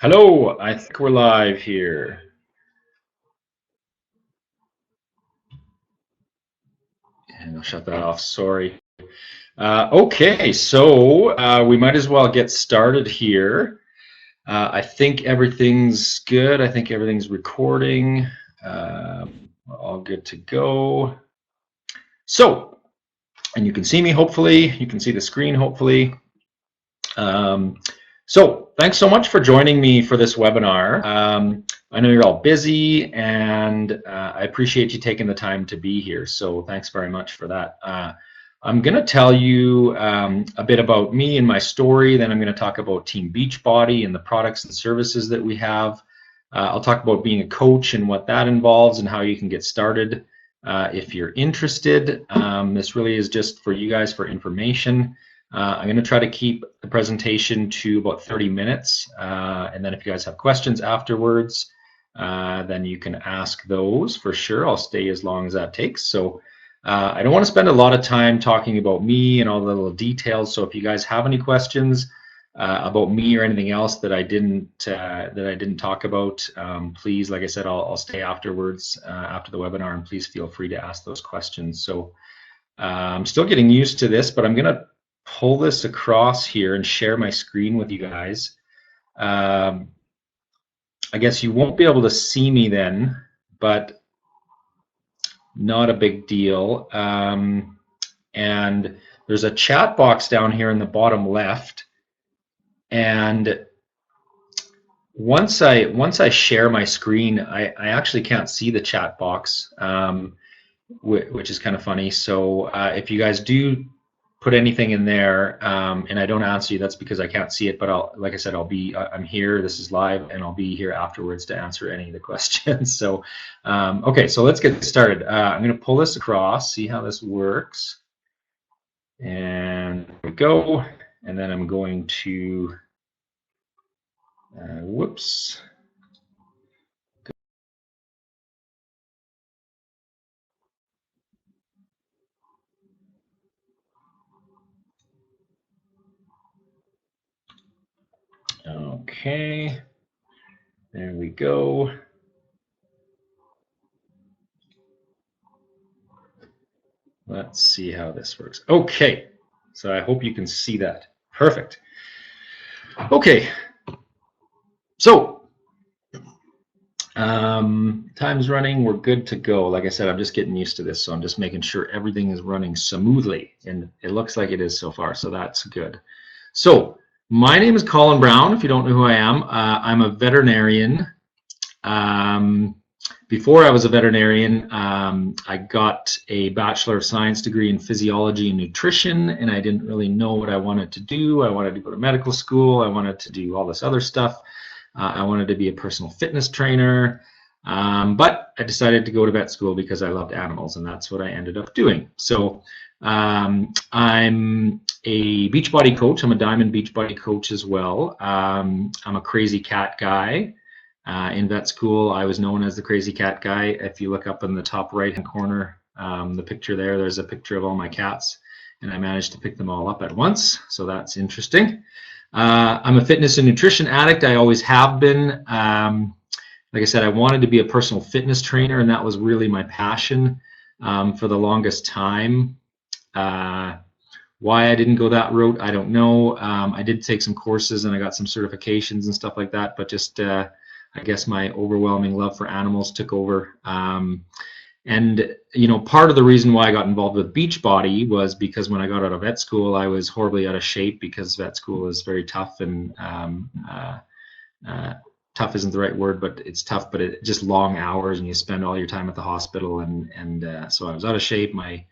Hello, I think we're live here. And I'll shut that off, sorry. Okay, so we might as well get started here. I think everything's good. I think everything's recording. We're all good to go. So, and you can see me hopefully. You can see the screen hopefully. So thanks so much for joining me for this webinar. I know you're all busy and I appreciate you taking the time to be here. So thanks very much for that. I'm going to tell you a bit about me and my story. Then I'm going to talk about Team Beachbody and the products and services that we have. I'll talk about being a coach and what that involves and how you can get started if you're interested. This really is just for you guys for information. I'm going to try to keep the presentation to about 30 minutes, and then if you guys have questions afterwards, then you can ask those for sure. I'll stay as long as that takes. So I don't want to spend a lot of time talking about me and all the little details. So if you guys have any questions about me or anything else that I didn't talk about, please, like I said, I'll stay afterwards after the webinar, and please feel free to ask those questions. So I'm still getting used to this, but I'm going to pull this across here and share my screen with you guys. I guess you won't be able to see me then, but not a big deal. And there's a chat box down here in the bottom left. And once I share my screen, I actually can't see the chat box, which is kind of funny. So if you guys do put anything in there and I don't answer you, that's because I can't see it, but like I said, I'm here, this is live, and I'll be here afterwards to answer any of the questions. So okay, so let's get started. I'm going to pull this across, see how this works, and there we go. And then I'm going to whoops. Okay, there we go. Let's see how this works. Okay, so I hope you can see that. Perfect. Okay, so time's running, we're good to go. Like I said, I'm just getting used to this, so I'm just making sure everything is running smoothly, and it looks like it is so far, so that's good. So my name is Colin Brown, if you don't know who I am. I'm a veterinarian. Before I was a veterinarian, I got a Bachelor of Science degree in Physiology and Nutrition, and I didn't really know what I wanted to do. I wanted to go to medical school. I wanted to do all this other stuff. I wanted to be a personal fitness trainer, but I decided to go to vet school because I loved animals, and that's what I ended up doing. So I'm a Beachbody coach. I'm a Diamond Beachbody coach as well. I'm a crazy cat guy. In vet school, I was known as the crazy cat guy. If you look up in the top right-hand corner, the picture there's a picture of all my cats, and I managed to pick them all up at once, so that's interesting. I'm a fitness and nutrition addict. I always have been. Like I said, I wanted to be a personal fitness trainer, and that was really my passion for the longest time. Why I didn't go that route, I don't know. I did take some courses and I got some certifications and stuff like that, but just I guess my overwhelming love for animals took over. And you know, part of the reason why I got involved with Beachbody was because when I got out of vet school, I was horribly out of shape because vet school is very tough, and tough isn't the right word, but it's tough, but it just long hours, and you spend all your time at the hospital, and so I was out of shape. My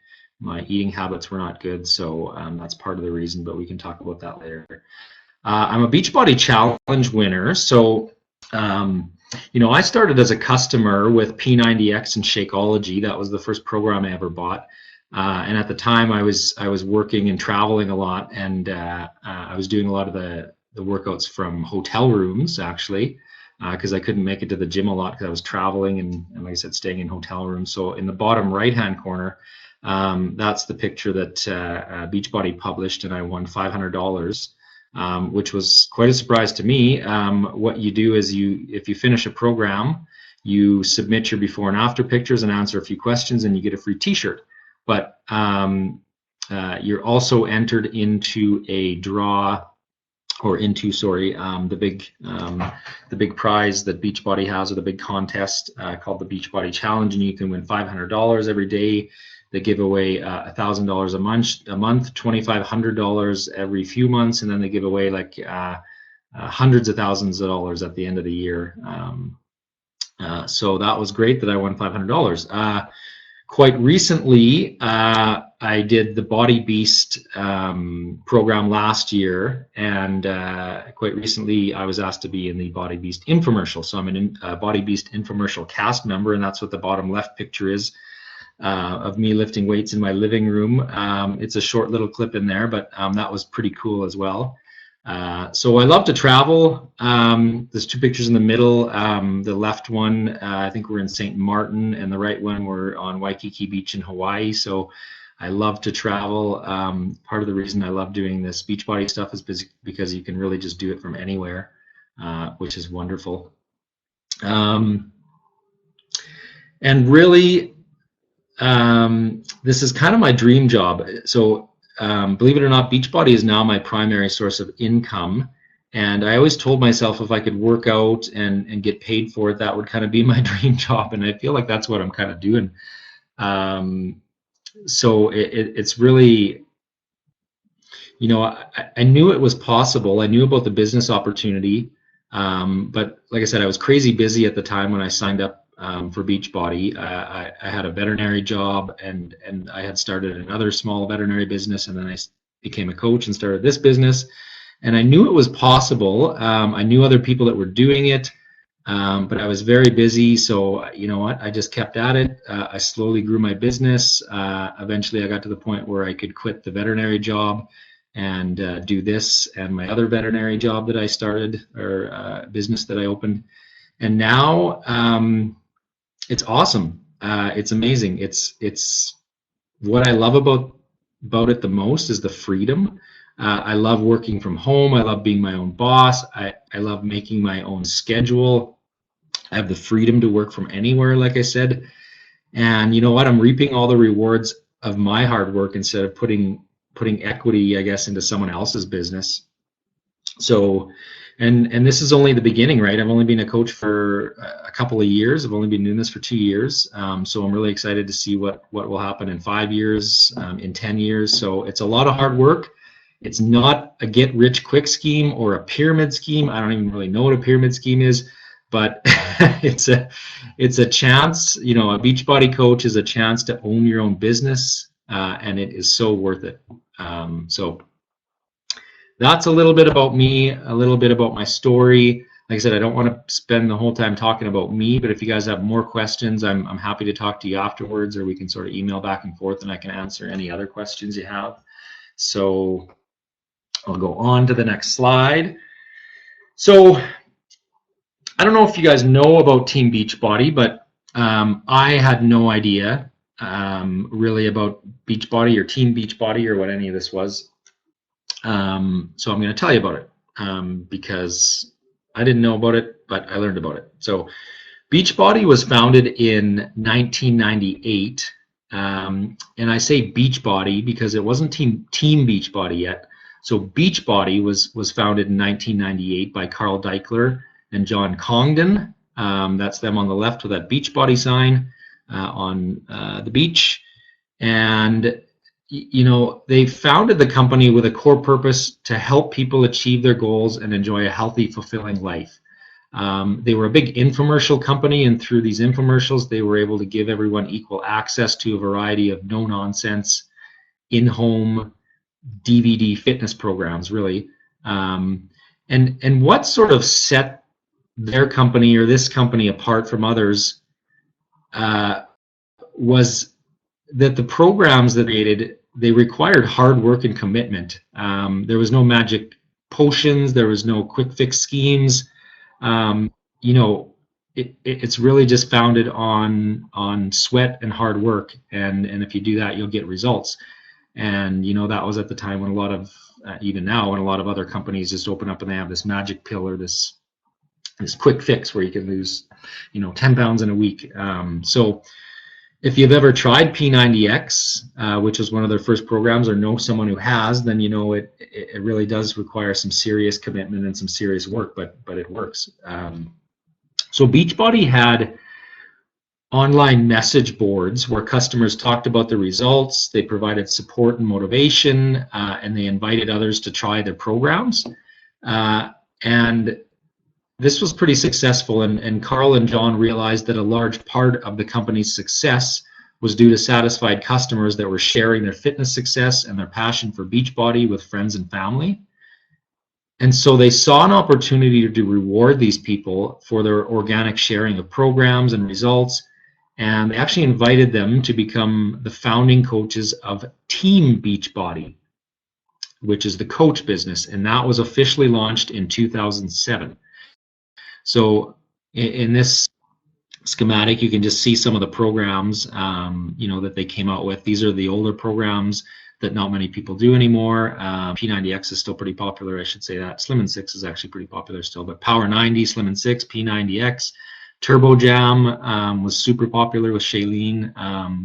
eating habits were not good, so that's part of the reason, but we can talk about that later. I'm a Beachbody Challenge winner, so you know, I started as a customer with P90X and Shakeology. That was the first program I ever bought, and at the time I was working and traveling a lot, and I was doing a lot of the workouts from hotel rooms actually, because I couldn't make it to the gym a lot because I was traveling and like I said, staying in hotel rooms. So in the bottom right-hand corner, that's the picture that Beachbody published, and I won $500 which was quite a surprise to me. What you do is if you finish a program, you submit your before and after pictures and answer a few questions, and you get a free T-shirt. But you're also entered into a draw, or into, sorry, the big prize that Beachbody has, or the big contest called the Beachbody Challenge, and you can win $500 every day. They give away $1,000 a month, $2,500 every few months, and then they give away like hundreds of thousands of dollars at the end of the year. So that was great that I won $500. Quite recently, I did the Body Beast program last year, and quite recently I was asked to be in the Body Beast infomercial. So I'm a Body Beast infomercial cast member, and that's what the bottom left picture is, of me lifting weights in my living room. It's a short little clip in there, but that was pretty cool as well. So I love to travel. There's two pictures in the middle. The left one, I think we're in St. Martin, and the right one we're on Waikiki Beach in Hawaii. So I love to travel. Part of the reason I love doing this Beachbody stuff is because you can really just do it from anywhere, which is wonderful. And really, this is kind of my dream job. So believe it or not, Beachbody is now my primary source of income, and I always told myself if I could work out and get paid for it, that would kind of be my dream job, and I feel like that's what I'm kind of doing. So it's really, you know, I knew it was possible. I knew about the business opportunity, but like I said, I was crazy busy at the time when I signed up for Beachbody. I had a veterinary job, and I had started another small veterinary business, and then I became a coach and started this business, and I knew it was possible. I knew other people that were doing it, but I was very busy, so you know what, I just kept at it. I slowly grew my business. Eventually I got to the point where I could quit the veterinary job and do this and my other veterinary job that I started, or business that I opened, and now it's awesome. It's amazing. It's what I love about it the most is the freedom. I love working from home. I love being my own boss. I love making my own schedule. I have the freedom to work from anywhere, like I said. And you know what? I'm reaping all the rewards of my hard work instead of putting equity, I guess, into someone else's business. So, and this is only the beginning, right? I've only been a coach for a couple of years. I've only been doing this for 2 years. So I'm really excited to see what will happen in 5 years, in 10 years. So it's a lot of hard work. It's not a get-rich-quick scheme or a pyramid scheme. I don't even really know what a pyramid scheme is, but it's a chance. You know, a Beachbody coach is a chance to own your own business, and it is so worth it. So that's a little bit about me, a little bit about my story. Like I said, I don't want to spend the whole time talking about me, but if you guys have more questions, I'm happy to talk to you afterwards, or we can sort of email back and forth, and I can answer any other questions you have. So I'll go on to the next slide. So I don't know if you guys know about Team Beachbody, but I had no idea really about Beachbody or Team Beachbody or what any of this was. So I'm going to tell you about it because I didn't know about it, but I learned about it. So Beachbody was founded in 1998, and I say Beachbody because it wasn't Team Beachbody yet. So Beachbody was founded in 1998 by Carl Deichler and John Congdon. That's them on the left with that Beachbody sign on the beach. And you know, they founded the company with a core purpose to help people achieve their goals and enjoy a healthy, fulfilling life. They were a big infomercial company, and through these infomercials, they were able to give everyone equal access to a variety of no-nonsense, in-home DVD fitness programs, really. And what sort of set their company or this company apart from others was that the programs that they created, they required hard work and commitment. There was no magic potions. There was no quick fix schemes. You know, it's really just founded on sweat and hard work. And if you do that, you'll get results. And, you know, that was at the time when a lot of even now, and a lot of other companies just open up and they have this magic pill or this quick fix where you can lose, 10 pounds in a week. So if you've ever tried P90X, which was one of their first programs, or know someone who has, then it really does require some serious commitment and some serious work, but it works. So Beachbody had online message boards where customers talked about the results, they provided support and motivation, and they invited others to try their programs. And this was pretty successful, and Carl and John realized that a large part of the company's success was due to satisfied customers that were sharing their fitness success and their passion for Beachbody with friends and family. And so they saw an opportunity to reward these people for their organic sharing of programs and results, and they actually invited them to become the founding coaches of Team Beachbody, which is the coach business, and that was officially launched in 2007. So in this schematic, you can just see some of the programs, that they came out with. These are the older programs that not many people do anymore. P90X is still pretty popular, I should say that. Slim and 6 is actually pretty popular still, but Power 90, Slim and 6, P90X, Turbo Jam was super popular with Shailene.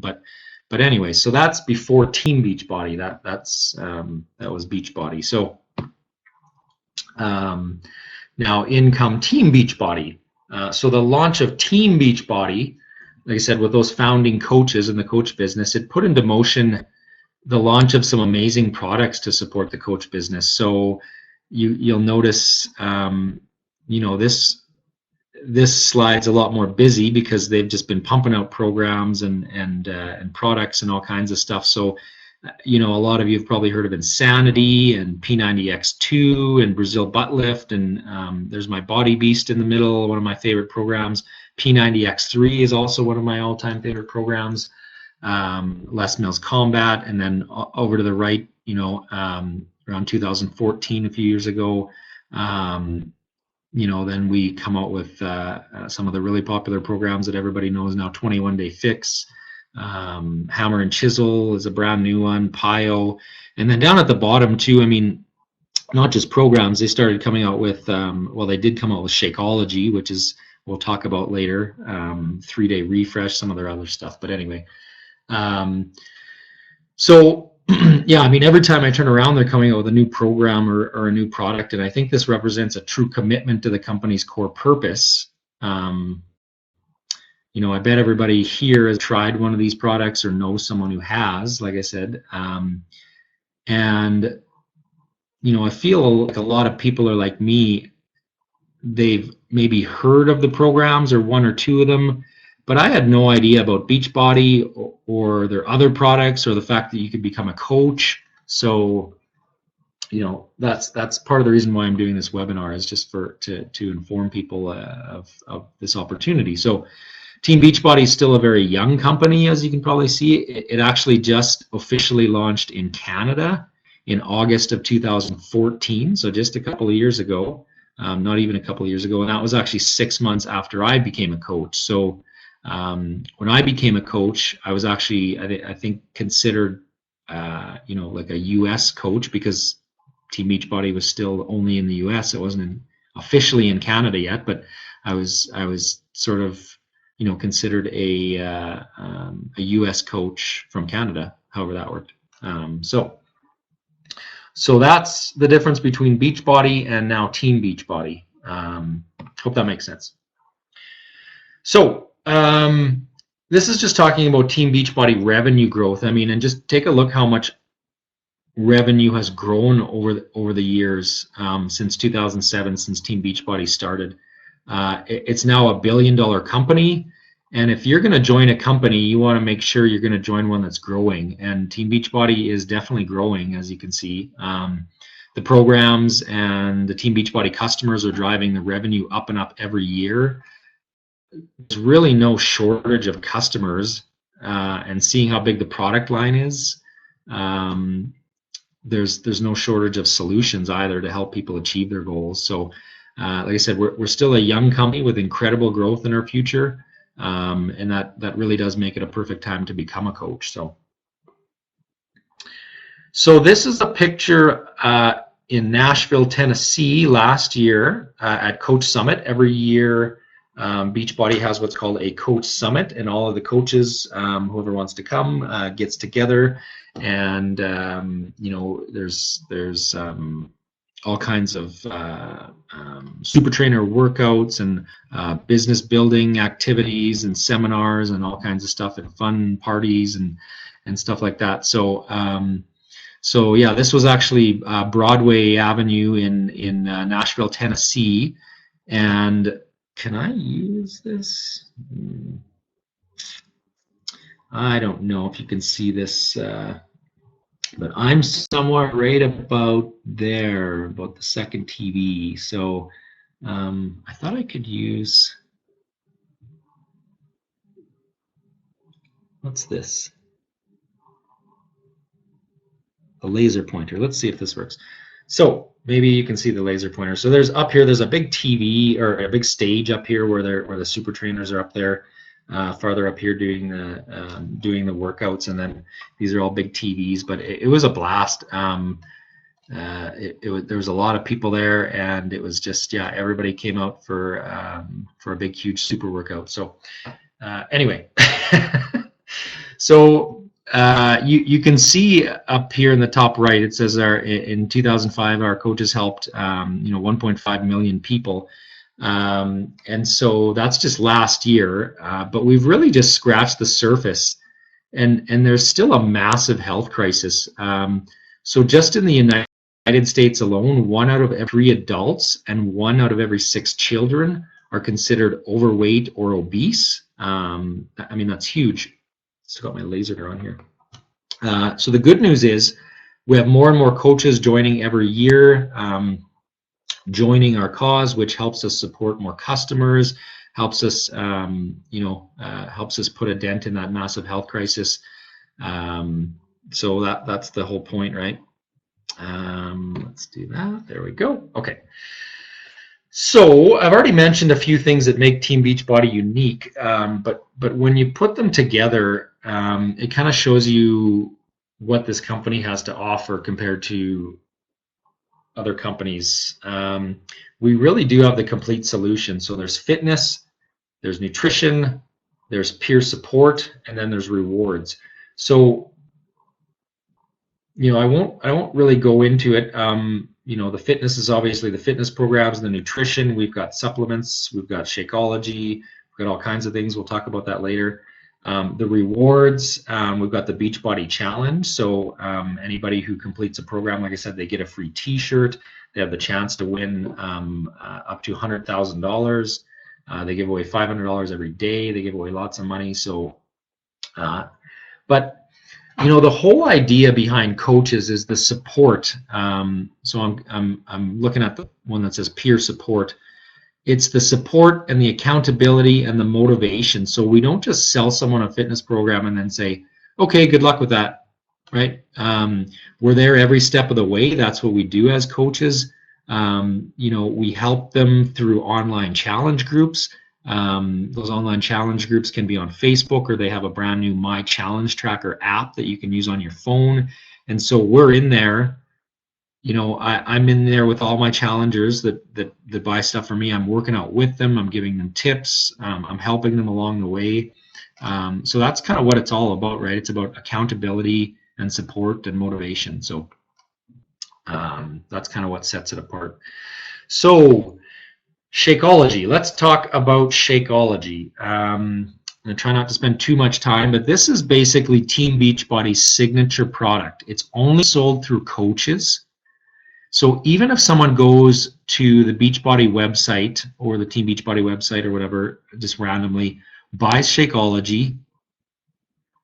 But anyway, so that's before Team Beachbody. That was Beachbody. So now in come Team Beachbody. So the launch of Team Beachbody, like I said, with those founding coaches in the coach business, it put into motion the launch of some amazing products to support the coach business. So you'll notice, this slide's a lot more busy because they've just been pumping out programs and products and all kinds of stuff. So a lot of you have probably heard of Insanity and P90X2 and Brazil Butt Lift, and there's my Body Beast in the middle, one of my favorite programs. P90X3 is also one of my all-time favorite programs. Les Mills Combat, and then over to the right, around 2014, a few years ago, then we come out with some of the really popular programs that everybody knows now. 21 Day Fix, Hammer and Chisel is a brand new one, PIO, and then down at the bottom too, not just programs, they started coming out with, they did come out with Shakeology, which is, we'll talk about later, 3-day refresh, some of their other stuff, but anyway. So yeah, every time I turn around, they're coming out with a new program or a new product, and I think this represents a true commitment to the company's core purpose. I bet everybody here has tried one of these products or knows someone who has, like I said, and I feel like a lot of people are like me. They've maybe heard of the programs or one or two of them, but I had no idea about Beachbody or their other products or the fact that you could become a coach. So, that's part of the reason why I'm doing this webinar, is just to inform people of this opportunity. So Team Beachbody is still a very young company, as you can probably see. It actually just officially launched in Canada in August of 2014, so just a couple of years ago, not even a couple of years ago, and that was actually 6 months after I became a coach. So when I became a coach, I was actually, I think, considered, like a U.S. coach, because Team Beachbody was still only in the U.S. It wasn't officially in Canada yet, but I was sort of, considered a U.S. coach from Canada, however that worked. So that's the difference between Beachbody and now Team Beachbody. Hope that makes sense. So this is just talking about Team Beachbody revenue growth. And just take a look how much revenue has grown over the years, since 2007, since Team Beachbody started. It's now a $1 billion company, and if you're going to join a company, you want to make sure you're going to join one that's growing, and Team Beachbody is definitely growing, as you can see. The programs and the Team Beachbody customers are driving the revenue up and up every year. There's really no shortage of customers, and seeing how big the product line is, there's no shortage of solutions either to help people achieve their goals. So like I said, we're still a young company with incredible growth in our future, and that really does make it a perfect time to become a coach. So this is a picture in Nashville, Tennessee last year at Coach Summit. Every year Beachbody has what's called a Coach Summit, and all of the coaches, whoever wants to come, gets together, and there's all kinds of super trainer workouts and business building activities and seminars and all kinds of stuff and fun parties and stuff like that. So yeah, this was actually Broadway Avenue in Nashville, Tennessee. And can I use this? I don't know if you can see this, but I'm somewhat right about there, about the second TV. So I thought I could use, what's this? A laser pointer. Let's see if this works. So maybe you can see the laser pointer. So there's up here, there's a big TV or a big stage up here where the super trainers are up there, farther up here doing the workouts, and then these are all big TVs. But it was a blast. There was a lot of people there, and it was just, yeah, everybody came out for a big huge super workout. So anyway, so. You can see up here in the top right, it says in 2005 our coaches helped 1.5 million people, and so that's just last year, but we've really just scratched the surface, and there's still a massive health crisis. So just in the United States alone, 1 out of every 3 adults and 1 out of every 6 children are considered overweight or obese. I mean, that's huge. Still got my laser on here. So the good news is we have more and more coaches joining every year, joining our cause, which helps us support more customers, helps us, helps us put a dent in that massive health crisis. So that's the whole point, right? Let's do that. There we go. Okay. So I've already mentioned a few things that make Team Beachbody unique, but when you put them together, it kind of shows you what this company has to offer compared to other companies. We really do have the complete solution. So there's fitness, there's nutrition, there's peer support, and then there's rewards. So I won't really go into it. The fitness is obviously the fitness programs, the nutrition, we've got supplements, we've got Shakeology, we've got all kinds of things. We'll talk about that later. The rewards, we've got the Beachbody Challenge. So anybody who completes a program, like I said, they get a free t-shirt. They have the chance to win up to $100,000. They give away $500 every day. They give away lots of money. So, but the whole idea behind coaches is the support. So I'm looking at the one that says peer support. It's the support and the accountability and the motivation. So we don't just sell someone a fitness program and then say, okay, good luck with that, right? We're there every step of the way. That's what we do as coaches. We help them through online challenge groups. Those online challenge groups can be on Facebook, or they have a brand new My Challenge Tracker app that you can use on your phone. And so we're in there. I'm in there with all my challengers that buy stuff from me. I'm working out with them. I'm giving them tips. I'm helping them along the way. So that's kind of what it's all about, right? It's about accountability and support and motivation. So that's kind of what sets it apart. So Shakeology. Let's talk about Shakeology. I'm going to try not to spend too much time, but this is basically Team Beachbody's signature product. It's only sold through coaches. So even if someone goes to the Beachbody website or the Team Beachbody website or whatever, just randomly buys Shakeology,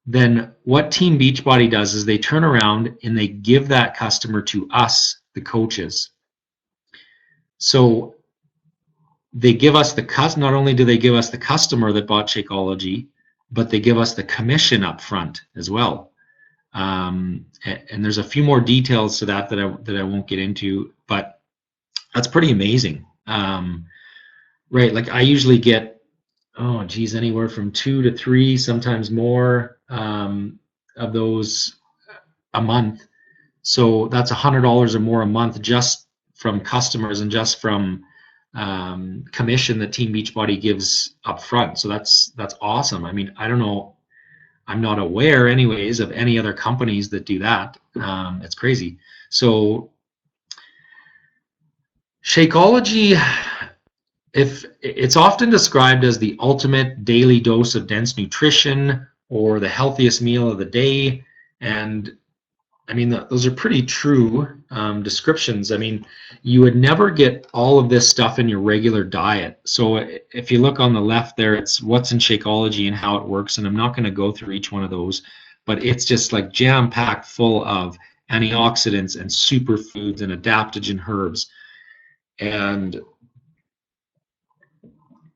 then what Team Beachbody does is they turn around and they give that customer to us, the coaches. So they give us not only do they give us the customer that bought Shakeology, but they give us the commission up front as well. And there's a few more details to that I won't get into, but that's pretty amazing. Right, like I usually get, anywhere from 2 to 3, sometimes more, of those a month. So that's $100 or more a month just from customers and just from commission that Team Beachbody gives up front. So that's awesome. I mean, I don't know. I'm not aware, anyways, of any other companies that do that. It's crazy. So Shakeology, if it's often described as the ultimate daily dose of dense nutrition or the healthiest meal of the day, and I mean, those are pretty true descriptions. I mean, you would never get all of this stuff in your regular diet. So if you look on the left there, it's what's in Shakeology and how it works. And I'm not going to go through each one of those, but it's just like jam-packed full of antioxidants and superfoods and adaptogen herbs. And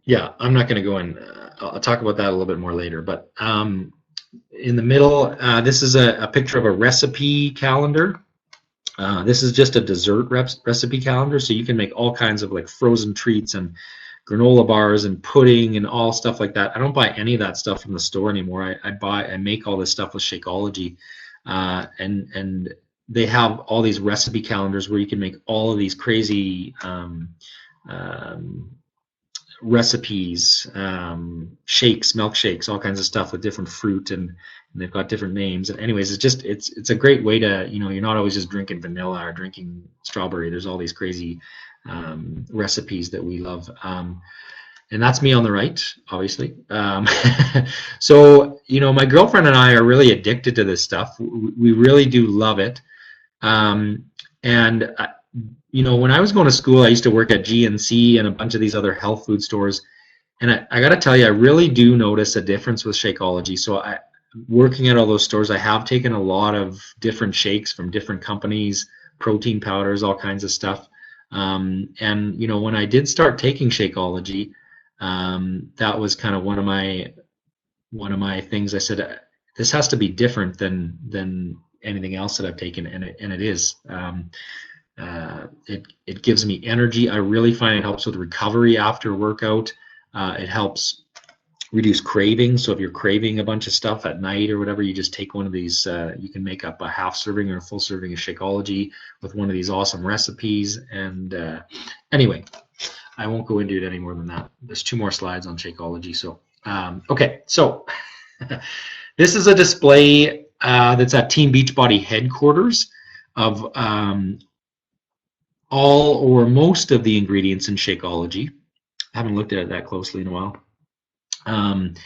yeah, I'm not going to go in. I'll talk about that a little bit more later. But in the middle, this is a picture of a recipe calendar. This is just a dessert recipe calendar, so you can make all kinds of like frozen treats and granola bars and pudding and all stuff like that. I don't buy any of that stuff from the store anymore. I make all this stuff with Shakeology, and they have all these recipe calendars where you can make all of these crazy recipes, shakes, milkshakes, all kinds of stuff with different fruit, and they've got different names. And anyways, it's a great way to, you're not always just drinking vanilla or drinking strawberry. There's all these crazy recipes that we love. And that's me on the right, obviously. So, my girlfriend and I are really addicted to this stuff. We really do love it. When I was going to school, I used to work at GNC and a bunch of these other health food stores. And I got to tell you, I really do notice a difference with Shakeology. So working at all those stores, I have taken a lot of different shakes from different companies, protein powders, all kinds of stuff. And when I did start taking Shakeology, that was kind of one of my things. I said, this has to be different than anything else that I've taken, and it is. It gives me energy. I really find it helps with recovery after a workout. It helps reduce cravings. So if you're craving a bunch of stuff at night or whatever, you just take one of these. You can make up a half serving or a full serving of Shakeology with one of these awesome recipes. And anyway, I won't go into it any more than that. There's 2 more slides on Shakeology. So okay, so this is a display that's at Team Beachbody headquarters of all or most of the ingredients in Shakeology. I haven't looked at it that closely in a while. And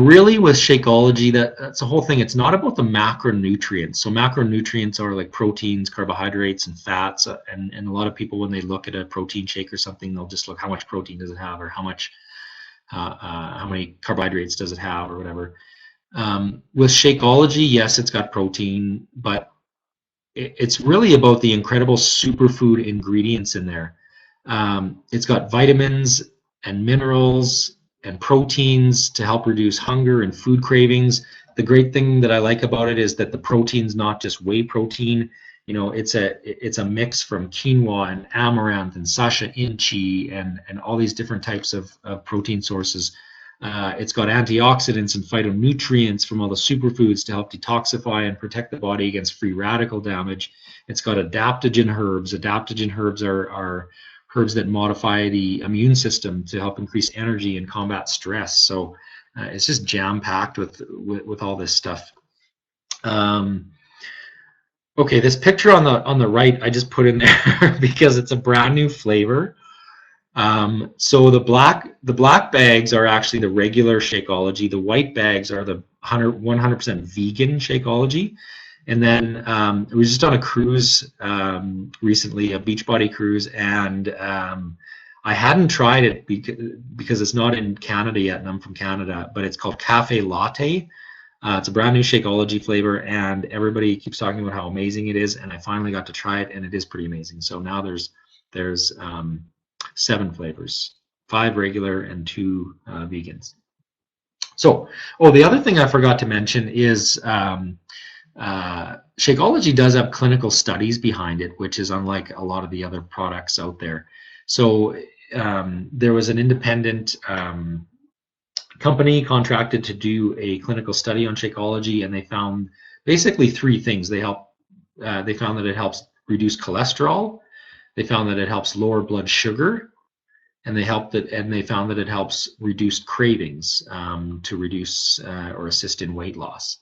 really with Shakeology, that's the whole thing. It's not about the macronutrients. So macronutrients are like proteins, carbohydrates, and fats. And a lot of people, when they look at a protein shake or something, they'll just look how much protein does it have, or how many carbohydrates does it have, or whatever. With Shakeology, yes, it's got protein, but it's really about the incredible superfood ingredients in there. It's got vitamins and minerals and proteins to help reduce hunger and food cravings. The great thing that I like about it is that the protein's not just whey protein. It's a mix from quinoa and amaranth and sasha inchi and all these different types of protein sources. It's got antioxidants and phytonutrients from all the superfoods to help detoxify and protect the body against free radical damage. It's got adaptogen herbs. Adaptogen herbs are herbs that modify the immune system to help increase energy and combat stress. So it's just jam-packed with all this stuff. Okay, this picture on the right I just put in there because it's a brand new flavor. So the black bags are actually the regular Shakeology. The white bags are the 100% vegan Shakeology. And then we were just on a cruise recently, a Beachbody cruise, and I hadn't tried it because it's not in Canada yet, and I'm from Canada, but it's called Cafe Latte. It's a brand new Shakeology flavor, and everybody keeps talking about how amazing it is, and I finally got to try it, and it is pretty amazing. So now there's 7 flavors, 5 regular and 2 vegans. So, the other thing I forgot to mention is Shakeology does have clinical studies behind it, which is unlike a lot of the other products out there. So there was an independent company contracted to do a clinical study on Shakeology, and they found basically 3 things. They help they found that it helps reduce cholesterol. They found that it helps lower blood sugar, and they found that it helps reduce cravings, to reduce or assist in weight loss.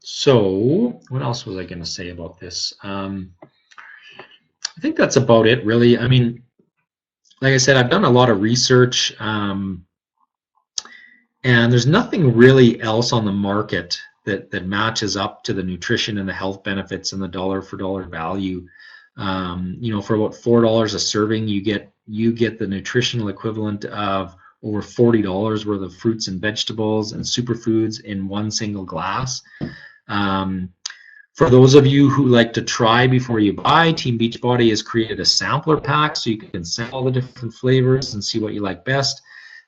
So what else was I going to say about this? I think that's about it, really. I mean, like I said, I've done a lot of research, and there's nothing really else on the market that matches up to the nutrition and the health benefits and the dollar for dollar value. You know, for about $4 a serving, you get the nutritional equivalent of over $40 worth of fruits and vegetables and superfoods in one single glass. For those of you who like to try before you buy, Team Beachbody has created a sampler pack so you can sample the different flavors and see what you like best.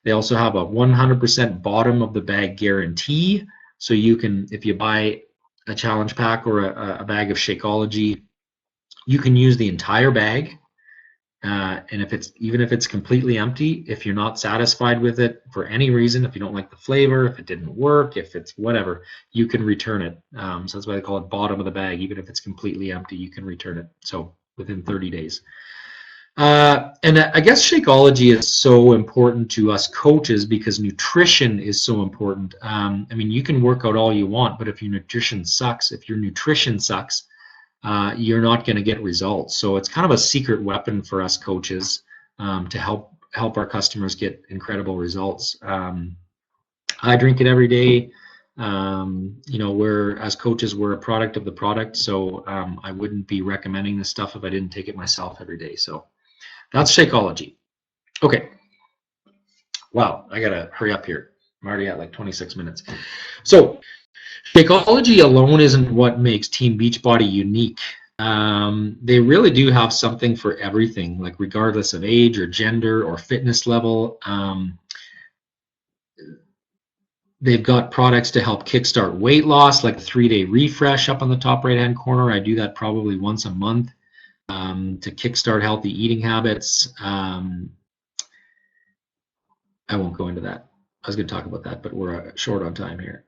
They also have a 100% bottom of the bag guarantee, so you can, if you buy a challenge pack or a bag of Shakeology, you can use the entire bag. And even if it's completely empty, if you're not satisfied with it for any reason, if you don't like the flavor, if it didn't work, if it's whatever, you can return it. So that's why they call it bottom of the bag. Even if it's completely empty, you can return it. So within 30 days. And I guess Shakeology is so important to us coaches because nutrition is so important. I mean, you can work out all you want, but if your nutrition sucks, you're not going to get results. So it's kind of a secret weapon for us coaches, to help our customers get incredible results. I drink it every day. You know, as coaches, we're a product of the product, so I wouldn't be recommending this stuff if I didn't take it myself every day. So that's Shakeology. Okay. Wow, I gotta hurry up here. I'm already at like 26 minutes. So Shakeology alone isn't what makes Team Beachbody unique. They really do have something for everything, like regardless of age or gender or fitness level. They've got products to help kickstart weight loss, like a 3-day refresh up on the top right-hand corner. I do that probably once a month, to kickstart healthy eating habits. I won't go into that. I was going to talk about that, but we're short on time here.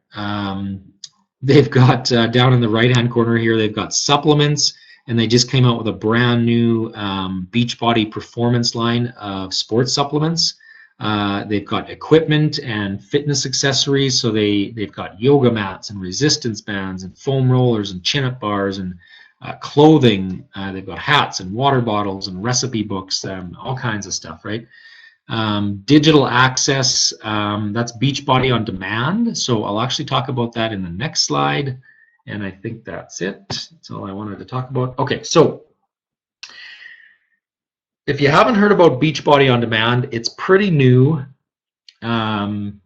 They've got down in the right-hand corner here, they've got supplements, and they just came out with a brand new Beachbody performance line of sports supplements. They've got equipment and fitness accessories, so they've got yoga mats and resistance bands and foam rollers and chin-up bars and clothing. They've got hats and water bottles and recipe books, all kinds of stuff, right? Digital access, that's Beachbody on Demand. So I'll actually talk about that in the next slide. And I think that's it. That's all I wanted to talk about. Okay, so if you haven't heard about Beachbody on Demand, it's pretty new. And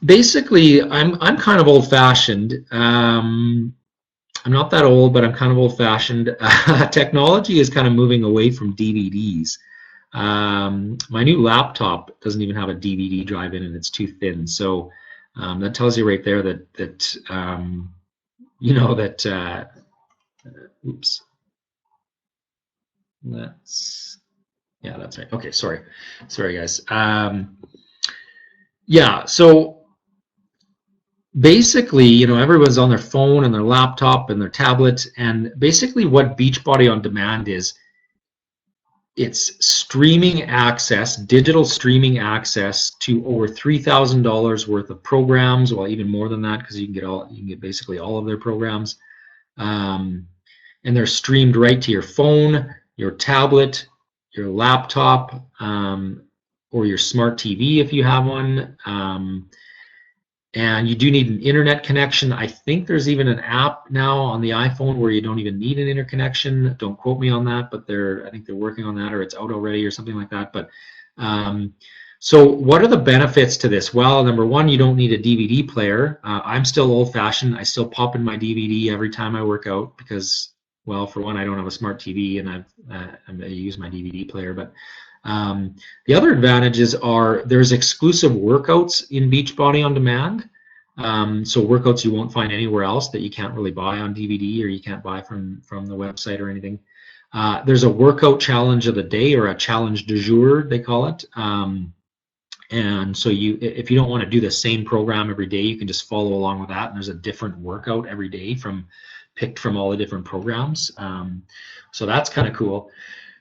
basically, I'm kind of old-fashioned. I'm not that old, but I'm kind of old-fashioned. Technology is kind of moving away from DVDs. My new laptop doesn't even have a DVD drive in it; it's too thin. So that tells you right there that you know that. Oops. That's right. Okay, sorry, guys. Yeah, so basically, you know, everyone's on their phone and their laptop and their tablet, and basically what Beachbody on Demand is, it's streaming access, digital streaming access to over $3,000 worth of programs, well, even more than that, because you can get basically all of their programs, and they're streamed right to your phone, your tablet, your laptop, or your smart TV if you have one. And you do need an internet connection. I think there's even an app now on the iPhone where you don't even need an interconnection. Don't quote me on that, but I think they're working on that, or it's out already or something like that. But so what are the benefits to this? Well, number one, you don't need a DVD player. I'm still old-fashioned. I still pop in my DVD every time I work out because, well, for one, I don't have a smart TV and I use my DVD player. But the other advantages are there's exclusive workouts in Beachbody on Demand. So workouts you won't find anywhere else that you can't really buy on DVD or you can't buy from the website or anything. There's a workout challenge of the day, or a challenge du jour, they call it. And so if you don't want to do the same program every day, you can just follow along with that. And there's a different workout every day picked from all the different programs. So that's kind of cool.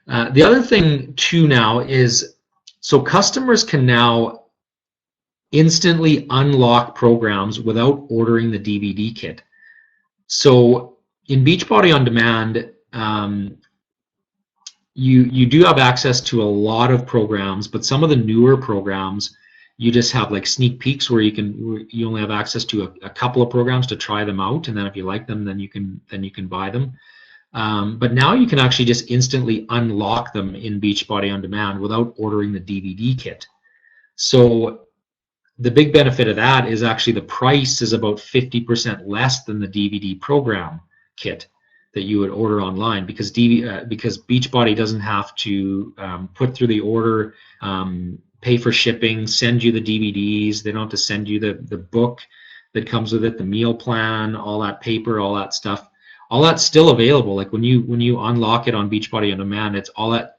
The other thing too now is, so customers can now instantly unlock programs without ordering the DVD kit. So in Beachbody On Demand, you do have access to a lot of programs, but some of the newer programs, you just have like sneak peeks where you only have access to a couple of programs to try them out, and then if you like them, then you can buy them. But now you can actually just instantly unlock them in Beachbody On Demand without ordering the DVD kit. So the big benefit of that is actually the price is about 50% less than the DVD program kit that you would order online, because Beachbody doesn't have to put through the order, pay for shipping, send you the DVDs. They don't have to send you the book that comes with it, the meal plan, all that paper, all that stuff. All that's still available. Like when you unlock it on Beachbody On Demand, it's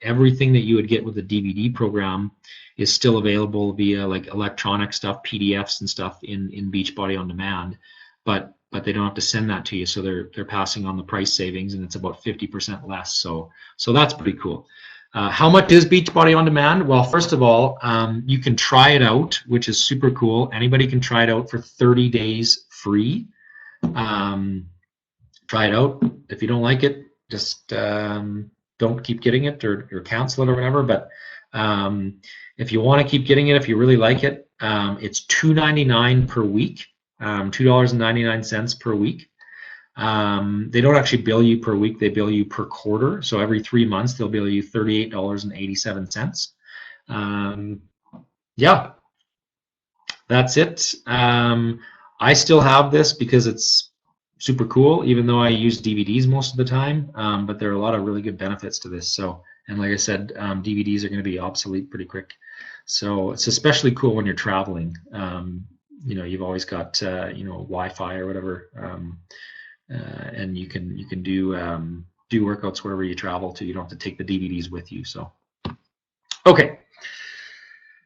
everything that you would get with the DVD program is still available via like electronic stuff, PDFs and stuff in Beachbody On Demand, but they don't have to send that to you. So they're passing on the price savings, and it's about 50% less. So that's pretty cool. How much is Beachbody On Demand? Well, first of all, you can try it out, which is super cool. Anybody can try it out for 30 days free. Try it out. If you don't like it, just don't keep getting it or cancel it or whatever. But if you want to keep getting it, if you really like it, it's $2.99 per week, $2.99 per week. They don't actually bill you per week, they bill you per quarter. So every 3 months, they'll bill you $38.87. Yeah, that's it. I still have this because it's super cool, even though I use DVDs most of the time, but there are a lot of really good benefits to this. So, and like I said, DVDs are going to be obsolete pretty quick. So it's especially cool when you're traveling. You've always got Wi-Fi or whatever, and you can do workouts wherever you travel to. You don't have to take the DVDs with you. So, okay.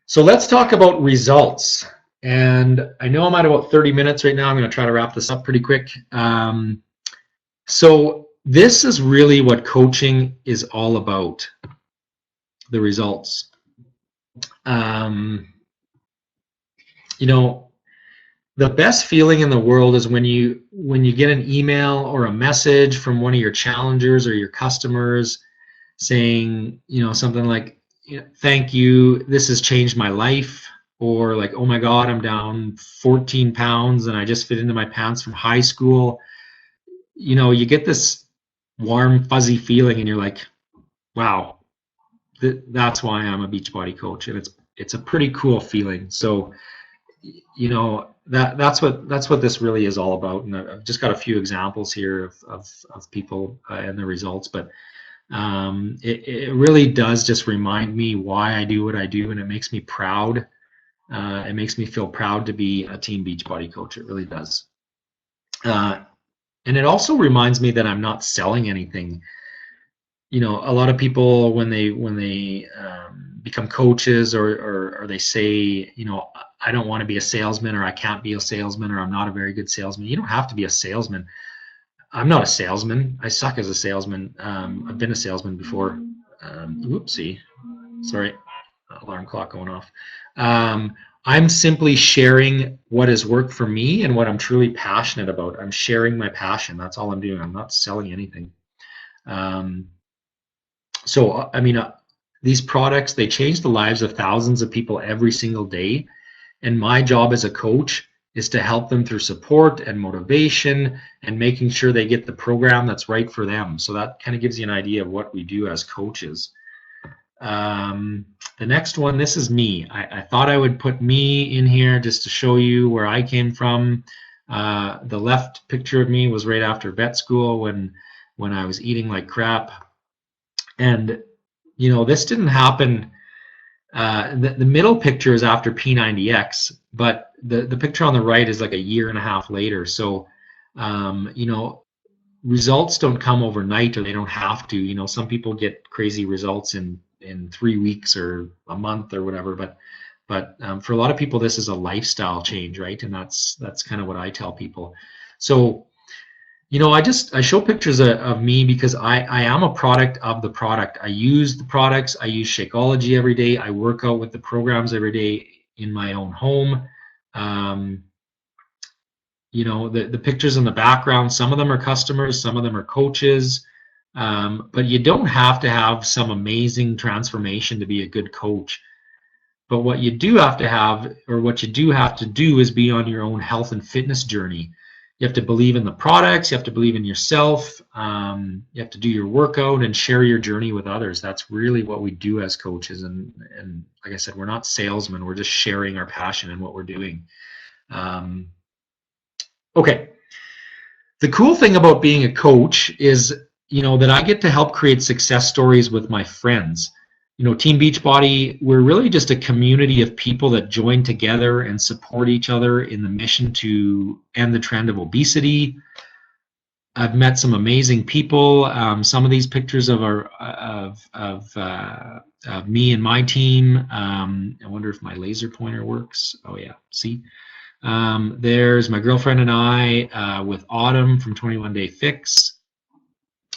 So let's talk about results. And I know I'm at about 30 minutes right now. I'm going to try to wrap this up pretty quick. So this is really what coaching is all about, the results. The best feeling in the world is when you get an email or a message from one of your challengers or your customers saying, something like, thank you, this has changed my life. Or like, oh my God, I'm down 14 pounds and I just fit into my pants from high school. You get this warm, fuzzy feeling and you're like, wow, that's why I'm a Beachbody coach. And it's a pretty cool feeling. So, that's what this really is all about. And I've just got a few examples here of people and the results, but it really does just remind me why I do what I do, and it makes me proud. It makes me feel proud to be a Team Beachbody coach. It really does. And it also reminds me that I'm not selling anything. A lot of people when they become coaches or they say, I don't want to be a salesman, or I can't be a salesman, or I'm not a very good salesman. You don't have to be a salesman. I'm not a salesman. I suck as a salesman. I've been a salesman before. Whoopsie. Sorry. Alarm clock going off. I'm simply sharing what has worked for me and what I'm truly passionate about. I'm sharing my passion. That's all I'm doing. I'm not selling anything. These products, they change the lives of thousands of people every single day. And my job as a coach is to help them through support and motivation and making sure they get the program that's right for them. So that kind of gives you an idea of what we do as coaches. The next one, this is me. I thought I would put me in here just to show you where I came from. The left picture of me was right after vet school when I was eating like crap. And, this didn't happen. The middle picture is after P90X, but the picture on the right is like a year and a half later. So, results don't come overnight, or they don't have to. Some people get crazy results in 3 weeks or a month or whatever, but But for a lot of people, this is a lifestyle change, right? And that's kind of what I tell people. So, you know, I show pictures of me because I am a product of the product. I use the products. I use Shakeology every day. I work out with the programs every day in my own home. You know, the pictures in the background, some of them are customers, some of them are coaches. But you don't have to have some amazing transformation to be a good coach. But what you do have to have, or what you do have to do, is be on your own health and fitness journey. You have to believe in the products, you have to believe in yourself, you have to do your workout and share your journey with others. That's really what we do as coaches. And like I said, we're not salesmen, we're just sharing our passion and what we're doing. Okay. The cool thing about being a coach is, you know, that I get to help create success stories with my friends. You know, Team Beachbody, we're really just a community of people that join together and support each other in the mission to end the trend of obesity. I've met some amazing people. Some of these pictures of me and my team. I wonder if my laser pointer works. Oh yeah, see. There's my girlfriend and I with Autumn from 21 Day Fix.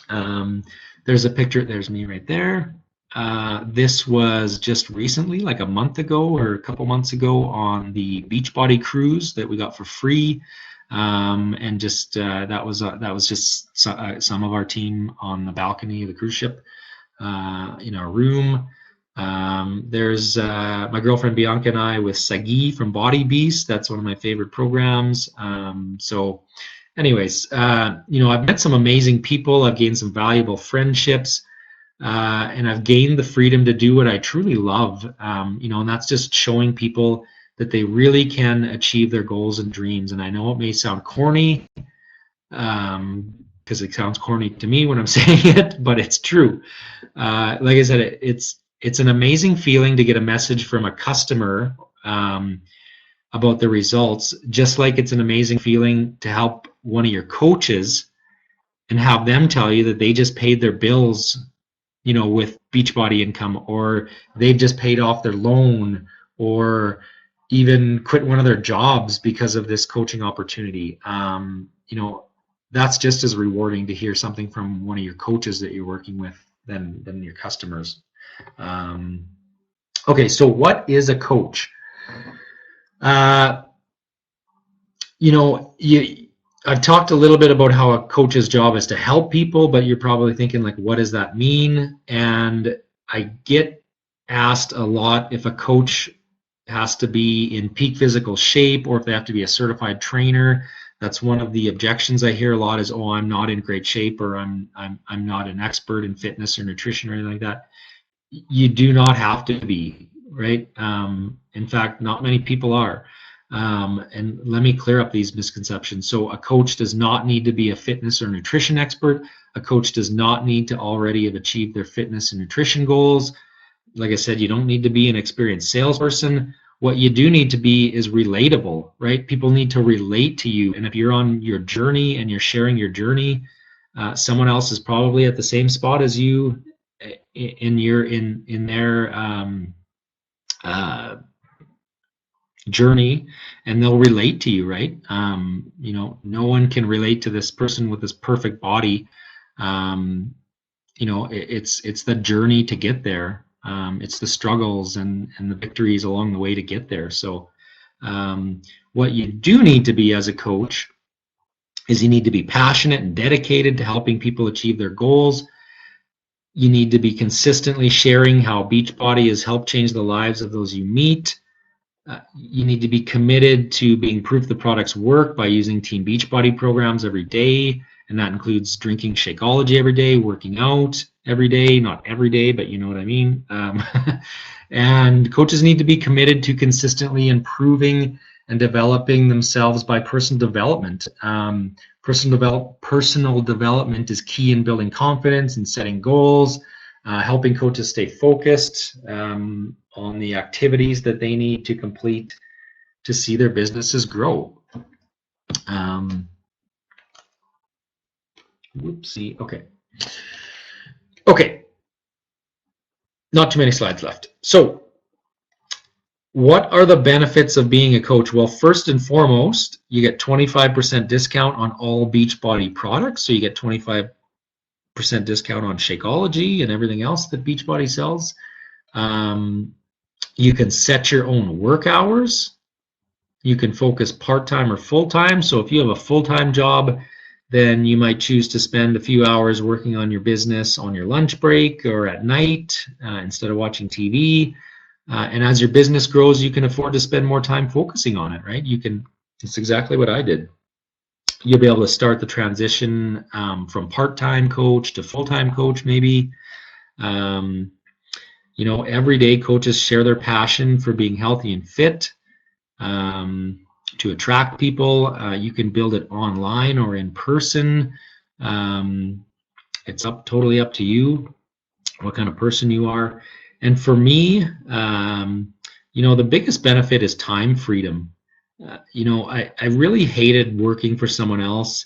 There's a picture, there's me right there. This was just recently, like a month ago or a couple months ago, on the Beachbody cruise that we got for free. And just that was just some of our team on the balcony of the cruise ship in our room. There's my girlfriend Bianca and I with Sagi from Body Beast. That's one of my favorite programs. So anyways, you know, I've met some amazing people. I've gained some valuable friendships, and I've gained the freedom to do what I truly love. You know, and that's just showing people that they really can achieve their goals and dreams. And I know it may sound corny, because it sounds corny to me when I'm saying it, but it's true. Like I said, it's an amazing feeling to get a message from a customer about the results, just like it's an amazing feeling to help one of your coaches and have them tell you that they just paid their bills, you know, with Beachbody income, or they've just paid off their loan, or even quit one of their jobs because of this coaching opportunity. You know, that's just as rewarding to hear something from one of your coaches that you're working with than your customers. Okay, so what is a coach? You know, I've talked a little bit about how a coach's job is to help people, but you're probably thinking, like, what does that mean? And I get asked a lot if a coach has to be in peak physical shape or if they have to be a certified trainer. That's one of the objections I hear a lot is, oh, I'm not in great shape, or I'm not an expert in fitness or nutrition or anything like that. You do not have to be, right? In fact, not many people are. And let me clear up these misconceptions. So a coach does not need to be a fitness or nutrition expert. A coach does not need to already have achieved their fitness and nutrition goals. Like I said, you don't need to be an experienced salesperson. What you do need to be is relatable, right? People need to relate to you. And if you're on your journey and you're sharing your journey, someone else is probably at the same spot as you in their journey, and they'll relate to you, right? You know, no one can relate to this person with this perfect body. You know, it's the journey to get there. It's the struggles and the victories along the way to get there. So what you do need to be as a coach is you need to be passionate and dedicated to helping people achieve their goals. You need to be consistently sharing how Beachbody has helped change the lives of those you meet. You need to be committed to being proof the products work by using Team Beachbody programs every day, and that includes drinking Shakeology every day, working out every day, not every day, but you know what I mean. And coaches need to be committed to consistently improving and developing themselves by personal development. Personal development is key in building confidence and setting goals, helping coaches stay focused on the activities that they need to complete to see their businesses grow. Whoopsie. Okay. Not too many slides left. So What are the benefits of being a coach? Well, first and foremost, you get 25% discount on all Beachbody products. So you get 25% discount on Shakeology and everything else that Beachbody sells. You can set your own work hours. You can focus part-time or full-time. So if you have a full-time job, then you might choose to spend a few hours working on your business on your lunch break or at night instead of watching TV. And as your business grows, you can afford to spend more time focusing on it, right? It's exactly what I did. You'll be able to start the transition from part-time coach to full-time coach, maybe. Everyday coaches share their passion for being healthy and fit. To attract people, you can build it online or in person. It's totally up to you what kind of person you are. And for me, the biggest benefit is time freedom. I really hated working for someone else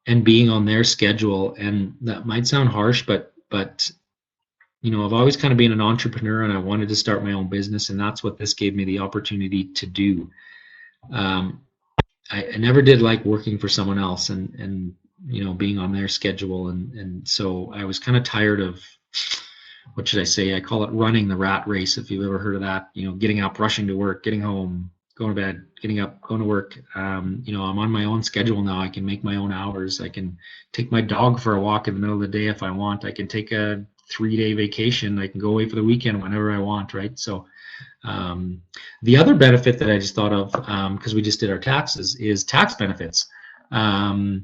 and being on their schedule. And that might sound harsh, but I've always kind of been an entrepreneur, and I wanted to start my own business, and that's what this gave me the opportunity to do. I never did like working for someone else and being on their schedule, and so I was kind of tired of, what should I say? I call it running the rat race, if you've ever heard of that. Getting up, rushing to work, getting home, going to bed, getting up, going to work. I'm on my own schedule now. I can make my own hours. I can take my dog for a walk in the middle of the day if I want. I can take a 3-day vacation. I can go away for the weekend whenever I want, right? So the other benefit that I just thought of, because we just did our taxes, is tax benefits. The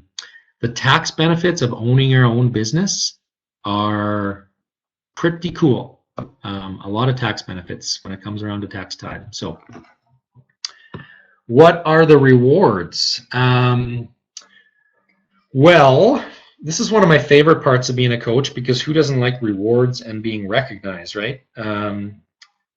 tax benefits of owning your own business are pretty cool. A lot of tax benefits when it comes around to tax time. So what are the rewards? Well, this is one of my favorite parts of being a coach, because who doesn't like rewards and being recognized, right?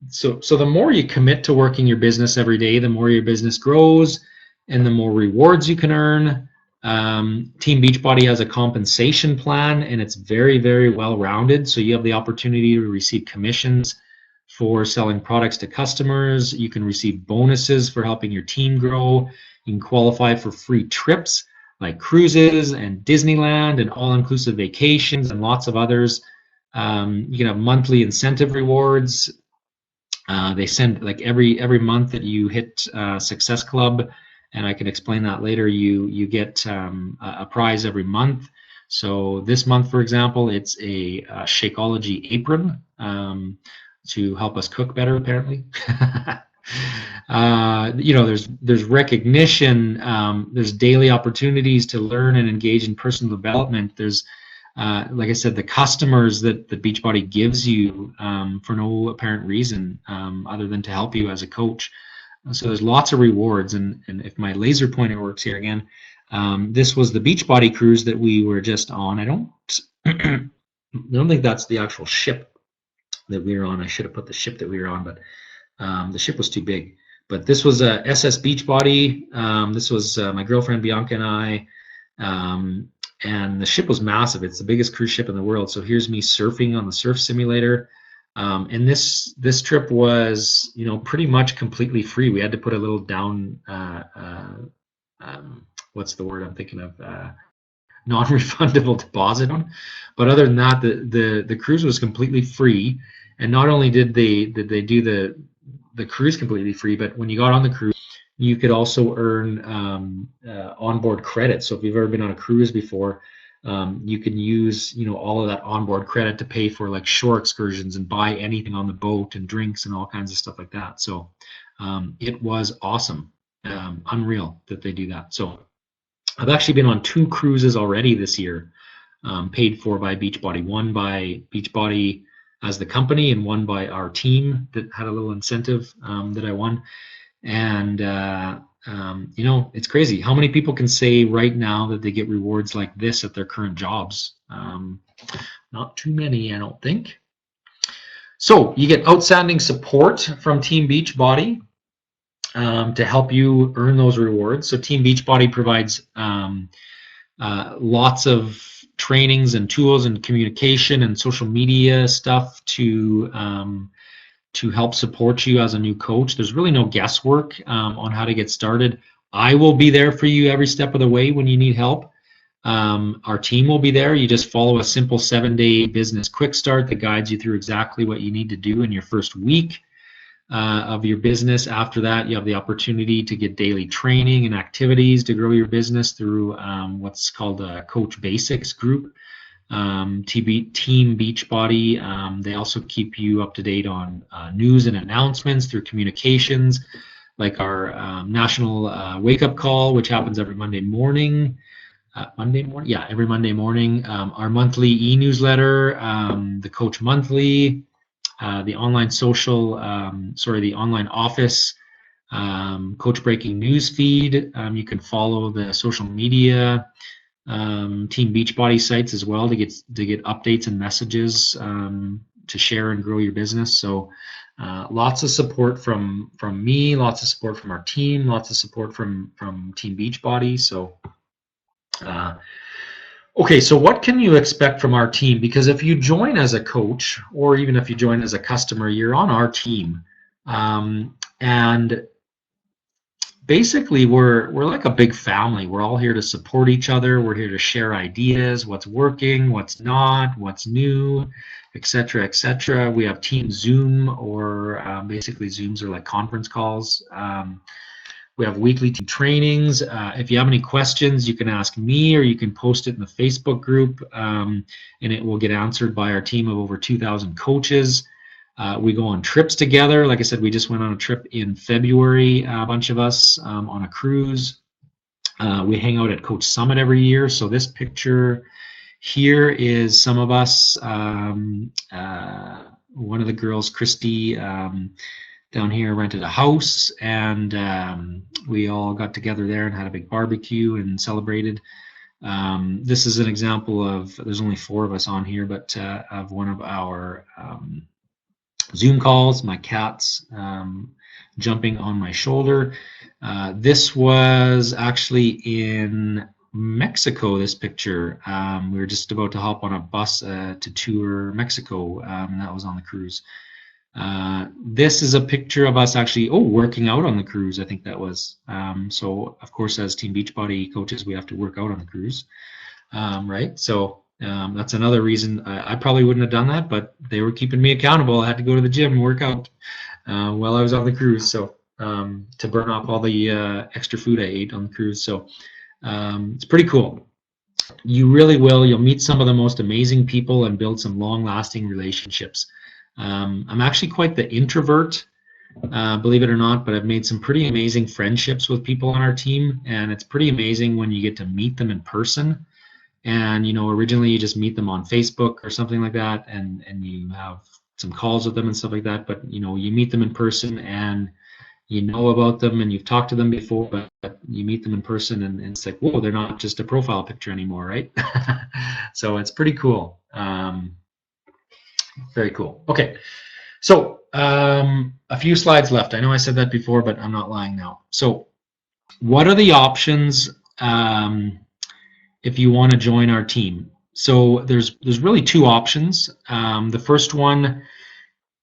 So the more you commit to working your business every day, the more your business grows and the more rewards you can earn. Team Beachbody has a compensation plan, and it's very, very well rounded. So you have the opportunity to receive commissions for selling products to customers. You can receive bonuses for helping your team grow. You can qualify for free trips like cruises and Disneyland and all-inclusive vacations and lots of others. You can have monthly incentive rewards. They send, like, every month that you hit Success Club, and I can explain that later, you get a prize every month. So this month, for example, it's a Shakeology apron to help us cook better, apparently. There's recognition, there's daily opportunities to learn and engage in personal development. There's like I said, the customers that Beachbody gives you for no apparent reason other than to help you as a coach. So there's lots of rewards, and if my laser pointer works here again, this was the Beachbody cruise that we were just on. I don't think that's the actual ship that we were on. I should have put the ship that we were on, but the ship was too big. But this was a SS Beachbody. This was my girlfriend Bianca and I. And the ship was massive. It's the biggest cruise ship in the world. So here's me surfing on the surf simulator. And this trip was, pretty much completely free. We had to put a little down, what's the word I'm thinking of? Non-refundable deposit on. But other than that, the cruise was completely free. And not only did they do the cruise completely free, but when you got on the cruise, you could also earn onboard credit. So if you've ever been on a cruise before, you can use all of that onboard credit to pay for like shore excursions and buy anything on the boat and drinks and all kinds of stuff like that. So it was awesome, unreal that they do that. So I've actually been on 2 cruises already this year, paid for by Beachbody. One by Beachbody as the company, and one by our team that had a little incentive that I won. And it's crazy how many people can say right now that they get rewards like this at their current jobs. Not too many, I don't think. So you get outstanding support from Team Beachbody to help you earn those rewards. So Team Beachbody provides lots of trainings and tools and communication and social media stuff to to help support you as a new coach. There's really no guesswork on how to get started. I will be there for you every step of the way when you need help. Our team will be there. You just follow a simple 7-day business quick start that guides you through exactly what you need to do in your first week of your business. After that, you have the opportunity to get daily training and activities to grow your business through what's called a Coach Basics group. Team Beachbody. They also keep you up to date on news and announcements through communications, like our national wake-up call, which happens every Monday morning. Every Monday morning. Our monthly e-newsletter, the Coach Monthly, the online the online office, Coach Breaking News feed. You can follow the social media Team Beachbody sites as well to get updates and messages to share and grow your business. So lots of support from me, lots of support from our team, lots of support from Team Beachbody. So okay, so what can you expect from our team? Because if you join as a coach, or even if you join as a customer, you're on our team, and basically we're like a big family. We're all here to support each other. We're here to share ideas, what's working, what's not, what's new, etc., etc. We have Team Zoom, or basically Zooms are like conference calls. We have weekly team trainings. If you have any questions, you can ask me, or you can post it in the Facebook group, and it will get answered by our team of over 2,000 coaches. We go on trips together. Like I said, we just went on a trip in February, a bunch of us on a cruise. We hang out at Coach Summit every year. So this picture here is some of us. One of the girls, Christy, down here rented a house, and we all got together there and had a big barbecue and celebrated. This is an example of, there's only 4 of us on here, but of one of our Zoom calls, my cat's jumping on my shoulder. This was actually in Mexico, this picture. We were just about to hop on a bus to tour Mexico, and that was on the cruise. This is a picture of us actually working out on the cruise. I think that was so of course, as Team Beachbody coaches, we have to work out on the cruise, right? So that's another reason I probably wouldn't have done that, but they were keeping me accountable. I had to go to the gym and work out while I was on the cruise, so to burn off all the extra food I ate on the cruise. So it's pretty cool. You really will. You'll meet some of the most amazing people and build some long-lasting relationships. I'm actually quite the introvert, believe it or not, but I've made some pretty amazing friendships with people on our team, and it's pretty amazing when you get to meet them in person. And originally you just meet them on Facebook or something like that, and you have some calls with them and stuff like that, but you meet them in person, and you know about them, and you've talked to them before, but you meet them in person, and it's like, whoa, they're not just a profile picture anymore, right? So it's pretty cool. Very cool. Okay, so a few slides left. I know I said that before, but I'm not lying now. So what are the options if you want to join our team? So there's really 2 options. The first one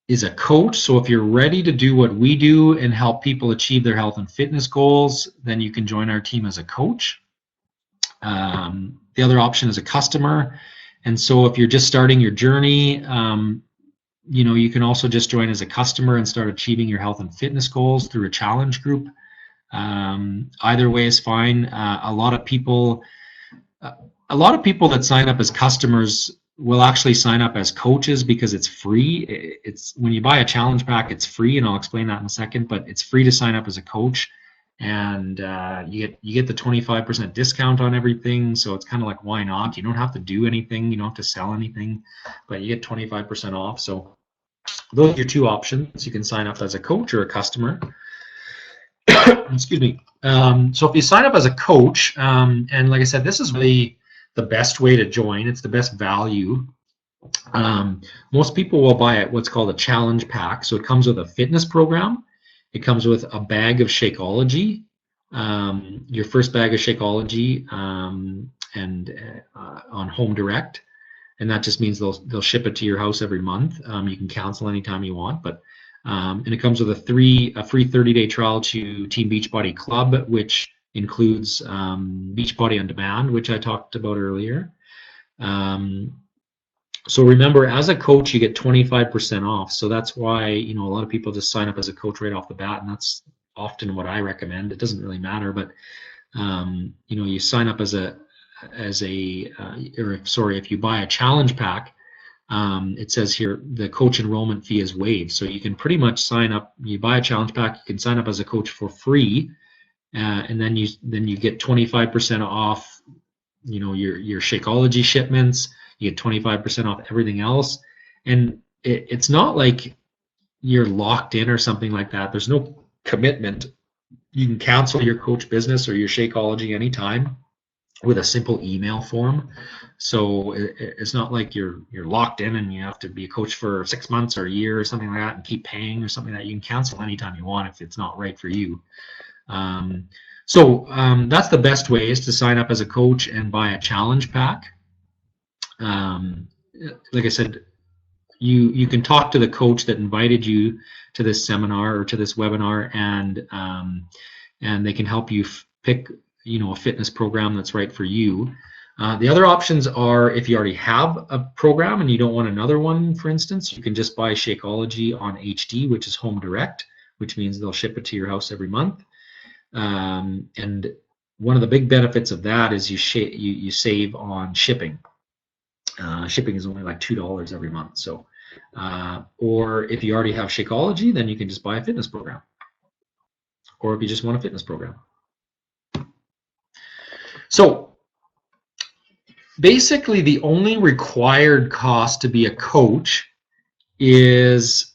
is a coach. So if you're ready to do what we do and help people achieve their health and fitness goals, then you can join our team as a coach. The other option is a customer. And so if you're just starting your journey, you can also just join as a customer and start achieving your health and fitness goals through a challenge group. Either way is fine. A lot of people that sign up as customers will actually sign up as coaches because it's free. It's when you buy a challenge pack, it's free, and I'll explain that in a second. But it's free to sign up as a coach, and you get the 25% discount on everything. So it's kind of like, why not? You don't have to do anything, you don't have to sell anything, but you get 25% off. So those are your 2 options. You can sign up as a coach or a customer. Excuse me. So if you sign up as a coach, and like I said, this is really the best way to join. It's the best value. Most people will buy what's called a challenge pack. So it comes with a fitness program. It comes with a bag of Shakeology, your first bag of Shakeology, and on Home Direct, and that just means they'll ship it to your house every month. You can cancel anytime you want, but And it comes with a free 30-day trial to Team Beachbody Club, which includes Beachbody on Demand, which I talked about earlier. So remember, as a coach, you get 25% off. So that's why, a lot of people just sign up as a coach right off the bat, and that's often what I recommend. It doesn't really matter, but you sign up if you buy a challenge pack, it says here the coach enrollment fee is waived. So you can pretty much sign up. You buy a challenge pack, you can sign up as a coach for free, and then you get 25% off. Your Shakeology shipments. You get 25% off everything else, and it's not like you're locked in or something like that. There's no commitment. You can cancel your coach business or your Shakeology anytime with a simple email form. So it's not like you're locked in and you have to be a coach for 6 months or a year or something like that and keep paying or something like that. You can cancel anytime you want if it's not right for you. So that's the best way, is to sign up as a coach and buy a challenge pack. Like I said, you can talk to the coach that invited you to this seminar or to this webinar, and they can help you pick a fitness program that's right for you. The other options are, if you already have a program and you don't want another one, for instance, you can just buy Shakeology on HD, which is home direct, which means they'll ship it to your house every month. And one of the big benefits of that is you save on shipping. Shipping is only like $2 every month. So, or if you already have Shakeology, then you can just buy a fitness program. Or if you just want a fitness program. So basically, the only required cost to be a coach is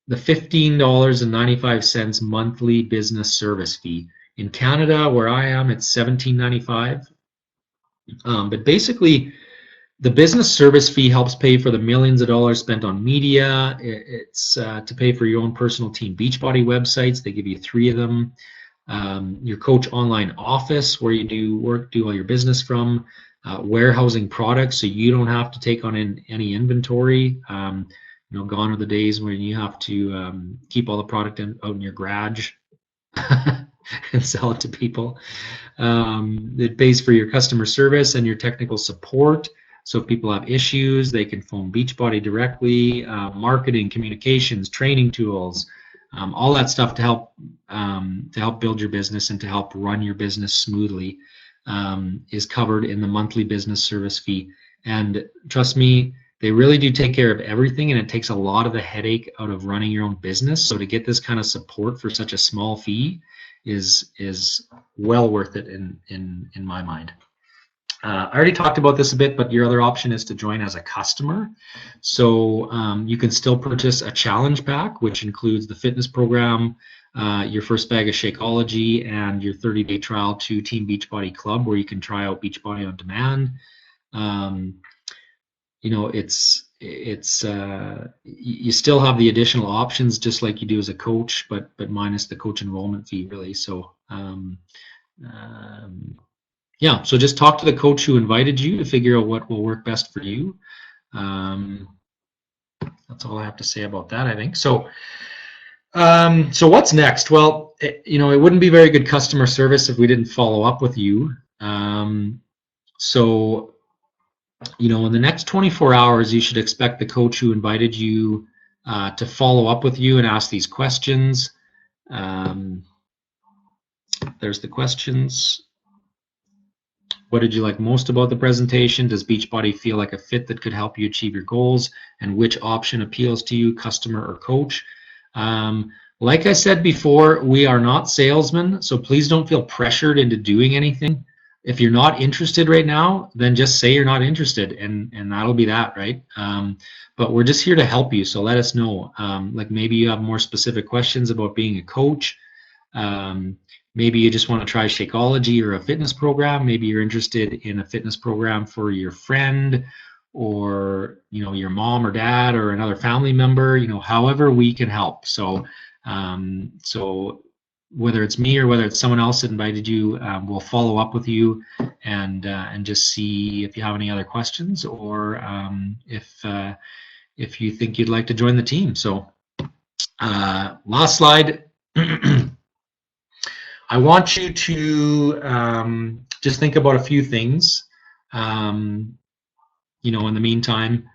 the $15.95 monthly business service fee. In Canada, where I am, it's $17.95. But basically, the business service fee helps pay for the millions of dollars spent on media. It's to pay for your own personal Team Beachbody websites. They give you 3 of them. Your coach online office, where you do all your business from. Warehousing products, so you don't have to take on any inventory. Gone are the days when you have to keep all the product out in your garage and sell it to people. It pays for your customer service and your technical support. So if people have issues, they can phone Beachbody directly. Marketing, communications, training tools, all that stuff to help build your business and to help run your business smoothly is covered in the monthly business service fee. And trust me, they really do take care of everything, and it takes a lot of the headache out of running your own business. So to get this kind of support for such a small fee is well worth it in my mind. I already talked about this a bit, but your other option is to join as a customer. So you can still purchase a challenge pack, which includes the fitness program, your first bag of Shakeology, and your 30-day trial to Team Beachbody Club, where you can try out Beachbody on Demand. You still have the additional options just like you do as a coach, but minus the coach enrollment fee, really. So yeah, so just talk to the coach who invited you to figure out what will work best for you. That's all I have to say about that, I think. So so what's next? Well, it wouldn't be very good customer service if we didn't follow up with you. So in the next 24 hours, you should expect the coach who invited you to follow up with you and ask these questions. There's the questions. What did you like most about the presentation? Does Beachbody feel like a fit that could help you achieve your goals? And which option appeals to you, customer or coach? Like I said before, we are not salesmen, so please don't feel pressured into doing anything. If you're not interested right now, then just say you're not interested, and that'll be that, right? But we're just here to help you, so let us know. Like maybe you have more specific questions about being a coach. Maybe you just want to try Shakeology or a fitness program. Maybe you're interested in a fitness program for your friend or your mom or dad or another family member. However we can help. So whether it's me or whether it's someone else that invited you, we'll follow up with you and just see if you have any other questions or if you think you'd like to join the team. So Last slide. I want you to just think about a few things. You know, in the meantime,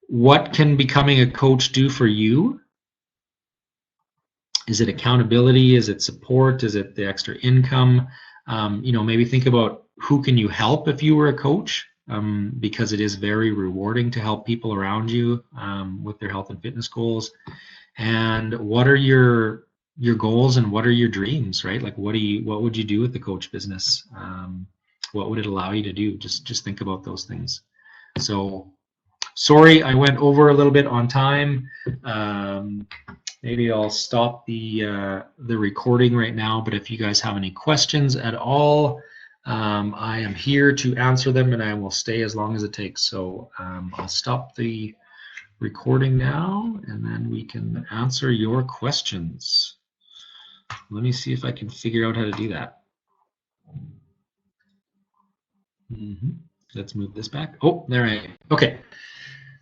what can becoming a coach do for you? Is it accountability? Is it support? Is it the extra income? You know, maybe think about who can you help if you were a coach, because it is very rewarding to help people around you with their health and fitness goals. And what are your goals and what are your dreams, right? Like what would you do with the coach business? What would it allow you to do? Just think about those things. So sorry I went over a little bit on time. Maybe I'll stop the recording right now, but if you guys have any questions at all, I am here to answer them, and I will stay as long as it takes. So I'll stop the recording now, and then we can answer your questions. Let me see if I can figure out how to do that. Let's move this back. Oh, there I am. Okay.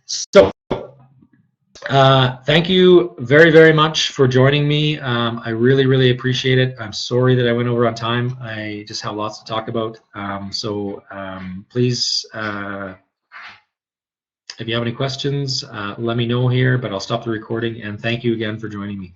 So thank you very, very much for joining me. I really, really appreciate it. I'm sorry that I went over on time. I just have lots to talk about. Please, if you have any questions, let me know here, but I'll stop the recording, and thank you again for joining me.